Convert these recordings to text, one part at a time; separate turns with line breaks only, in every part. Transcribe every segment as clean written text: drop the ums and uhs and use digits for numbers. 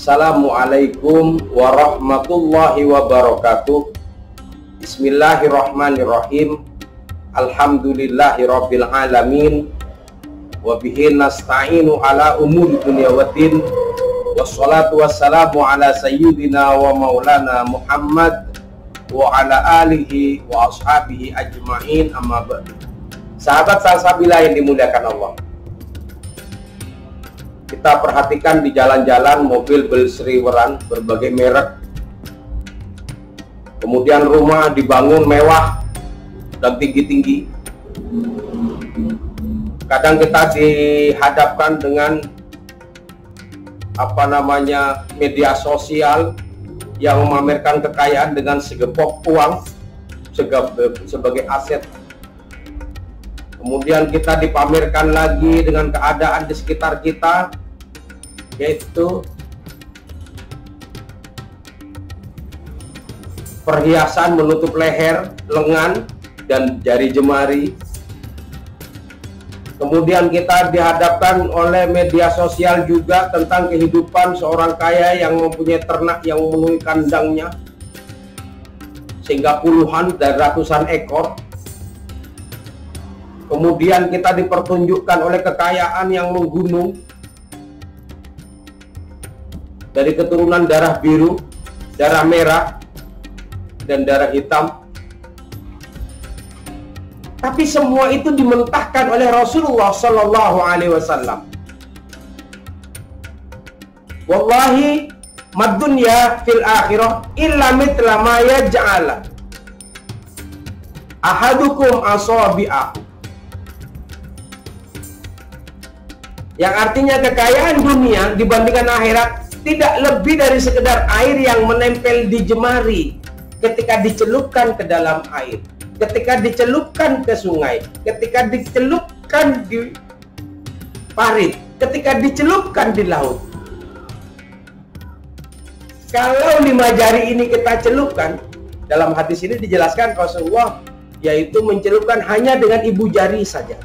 Assalamualaikum warahmatullahi wabarakatuh. Bismillahirrahmanirrahim. Alhamdulillahirabbil alamin. Wa bihi nasta'inu ala umuri dunya waddin. Wassalatu wassalamu ala sayyidina wa maulana Muhammad wa ala alihi wa ashabihi ajma'in, amma ba'du. Sahabat salsabilah yang dimuliakan Allah, kita perhatikan di jalan-jalan mobil berseliweran berbagai merek, kemudian rumah dibangun mewah dan tinggi-tinggi. Kadang kita dihadapkan dengan media sosial yang memamerkan kekayaan dengan segepok uang sebagai aset. Kemudian kita dipamerkan lagi dengan keadaan di sekitar kita, yaitu perhiasan menutup leher, lengan, dan jari jemari. Kemudian kita dihadapkan oleh media sosial juga tentang kehidupan seorang kaya yang mempunyai ternak yang memenuhi kandangnya sehingga puluhan dan ratusan ekor. Kemudian kita dipertunjukkan oleh kekayaan yang menggunung dari keturunan darah biru, darah merah, dan darah hitam. Tapi semua itu dimentahkan oleh Rasulullah Sallallahu Alaihi Wasallam. Wallahi mad dunya fil akhirah illa mithla ma yaj'ala ahadukum asabi'ahu. Yang artinya kekayaan dunia dibandingkan akhirat tidak lebih dari sekedar air yang menempel di jemari ketika dicelupkan ke dalam air, ketika dicelupkan ke sungai, ketika dicelupkan di parit, ketika dicelupkan di laut. Kalau 5 jari ini kita celupkan, dalam hadis ini dijelaskan Rasulullah, yaitu mencelupkan hanya dengan ibu jari saja.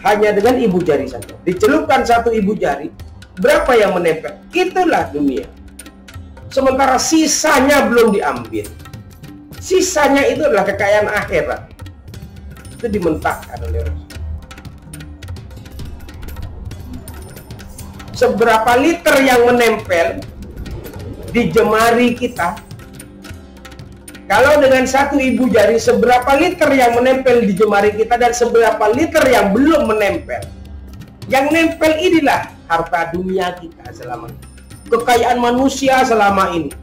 Hanya dengan ibu jari saja. Dicelupkan satu ibu jari, berapa yang menempel? Itulah dunia. Sementara sisanya belum diambil. Sisanya itu adalah kekayaan akhirat. Itu dimentahkan oleh Rasul. Seberapa liter yang menempel di jemari kita? Kalau dengan satu ibu jari, seberapa liter yang menempel di jemari kita dan seberapa liter yang belum menempel? Yang nempel inilah harta dunia kita selama ini. Kekayaan manusia selama ini.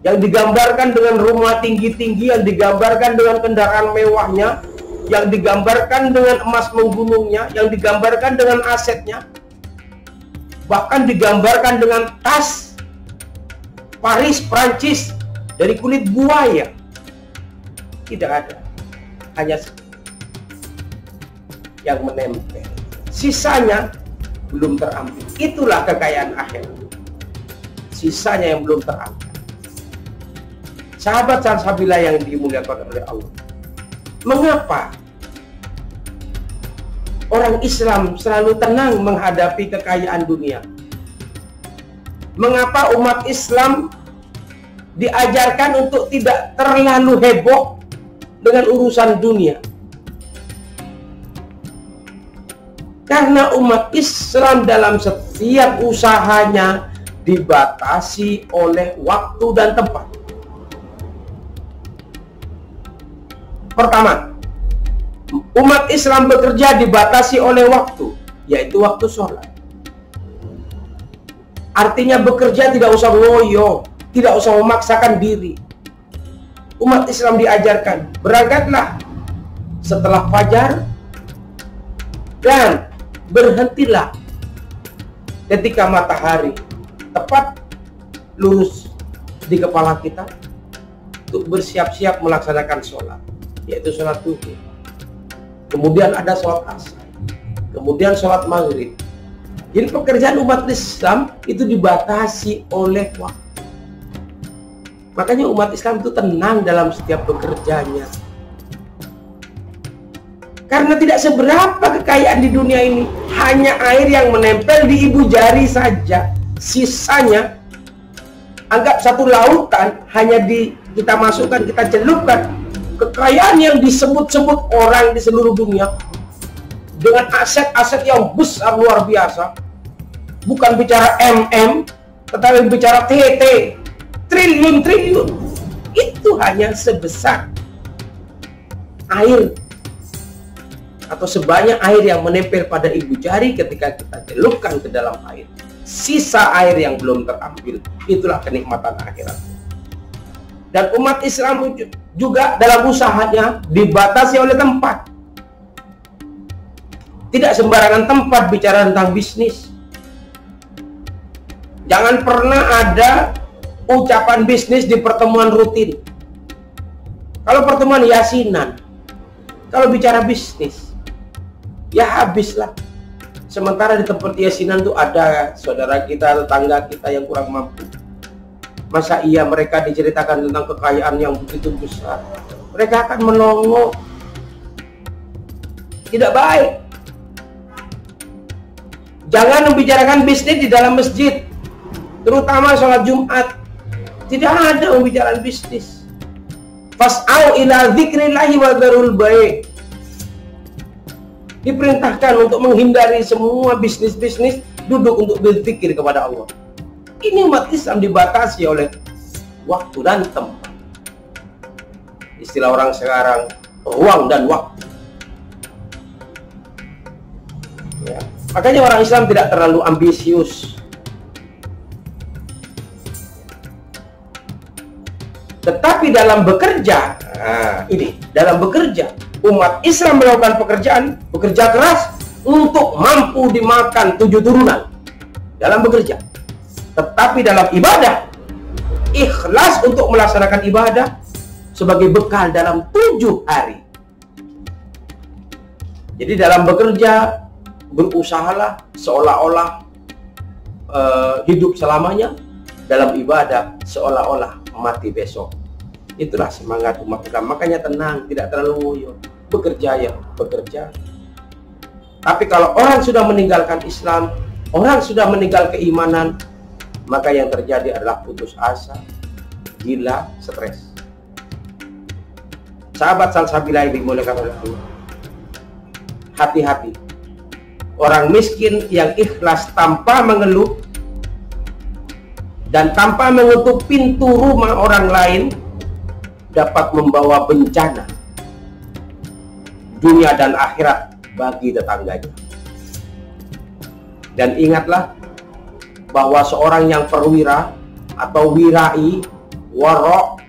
Yang digambarkan dengan rumah tinggi-tinggi, yang digambarkan dengan kendaraan mewahnya, yang digambarkan dengan emas menggunungnya, yang digambarkan dengan asetnya. Bahkan digambarkan dengan tas Paris, Prancis dari kulit buaya. Tidak ada, hanya yang menempel. Sisanya belum terambil. Itulah kekayaan akhir. Sisanya yang belum terambil. Sahabat salsabilah yang dimuliakan oleh Allah, mengapa orang Islam selalu tenang menghadapi kekayaan dunia? Mengapa umat Islam diajarkan untuk tidak terlalu heboh dengan urusan dunia? Karena umat Islam dalam setiap usahanya dibatasi oleh waktu dan tempat. Pertama, umat Islam bekerja dibatasi oleh waktu, yaitu waktu sholat. Artinya bekerja tidak usah ngoyo, tidak usah memaksakan diri. Umat Islam diajarkan, berangkatlah setelah fajar dan berhentilah ketika matahari tepat lurus di kepala kita untuk bersiap-siap melaksanakan sholat, yaitu sholat duhur. Kemudian ada sholat asar, kemudian sholat maghrib. Jadi pekerjaan umat Islam itu dibatasi oleh waktu. Makanya umat Islam itu tenang dalam setiap bekerjanya. Karena tidak seberapa kekayaan di dunia ini, hanya air yang menempel di ibu jari saja. sisanya anggap satu lautan hanya kita masukkan, kita celupkan kekayaan yang disebut-sebut orang di seluruh dunia dengan aset-aset yang besar luar biasa, bukan bicara MM tetapi bicara TT, triliun-triliun, itu hanya sebesar air atau sebanyak air yang menempel pada ibu jari ketika kita celupkan ke dalam air. Sisa air yang belum terambil, itulah kenikmatan akhirat. Dan umat Islam juga dalam usahanya dibatasi oleh tempat. Tidak sembarangan tempat bicara tentang bisnis. Jangan pernah ada ucapan bisnis di pertemuan rutin. Kalau pertemuan yasinan, kalau bicara bisnis, ya habislah. Sementara di tempat yasinan itu ada saudara kita, tetangga kita yang kurang mampu. Masa iya mereka diceritakan tentang kekayaan yang begitu besar, mereka akan menongok. Tidak baik. Jangan membicarakan bisnis di dalam masjid, terutama sholat Jumat. Tidak ada pembicaraan bisnis. Fas'au ila dzikrillahi wa dzarul bai'. Diperintahkan untuk menghindari semua bisnis-bisnis, duduk untuk berzikir kepada Allah. Ini umat Islam dibatasi oleh waktu dan tempat. Istilah orang sekarang, ruang dan waktu. Ya. Makanya orang Islam tidak terlalu ambisius. Tetapi dalam bekerja, dalam bekerja, umat Islam melakukan bekerja keras untuk mampu dimakan 7 turunan dalam bekerja. Tetapi dalam ibadah, ikhlas untuk melaksanakan ibadah sebagai bekal dalam 7 hari. Jadi dalam bekerja, berusahalah seolah-olah hidup selamanya, dalam ibadah seolah-olah mati besok. Itulah semangat umat Islam. Makanya tenang, tidak terlalu ngoyo. Bekerja ya, bekerja. Tapi kalau orang sudah meninggalkan Islam, orang sudah meninggal keimanan, maka yang terjadi adalah putus asa, gila, stres. Sahabat salsabilah yang dimuliakan oleh Allah, hati-hati. Orang miskin yang ikhlas tanpa mengeluh dan tanpa mengetuk pintu rumah orang lain dapat membawa bencana dunia dan akhirat bagi tetangganya. Dan ingatlah bahwa seorang yang perwira atau wirai, warok,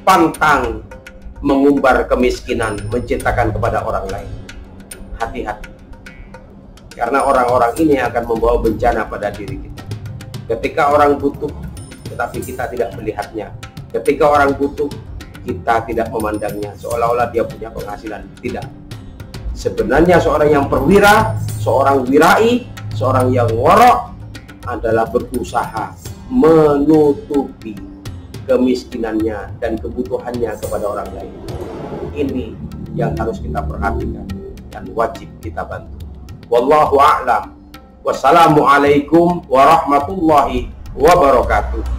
pantang mengumbar kemiskinan, menciptakan kepada orang lain. Hati-hati, karena orang-orang ini akan membawa bencana pada diri kita. Ketika orang butuh tetapi kita tidak melihatnya, ketika orang butuh kita tidak memandangnya, seolah-olah dia punya penghasilan. Tidak. Sebenarnya seorang yang perwira, seorang wirai, seorang yang warok adalah berusaha menutupi kemiskinannya dan kebutuhannya kepada orang lain. Ini yang harus kita perhatikan dan wajib kita bantu. Wallahu a'lam. Wassalamualaikum warahmatullahi wabarakatuh.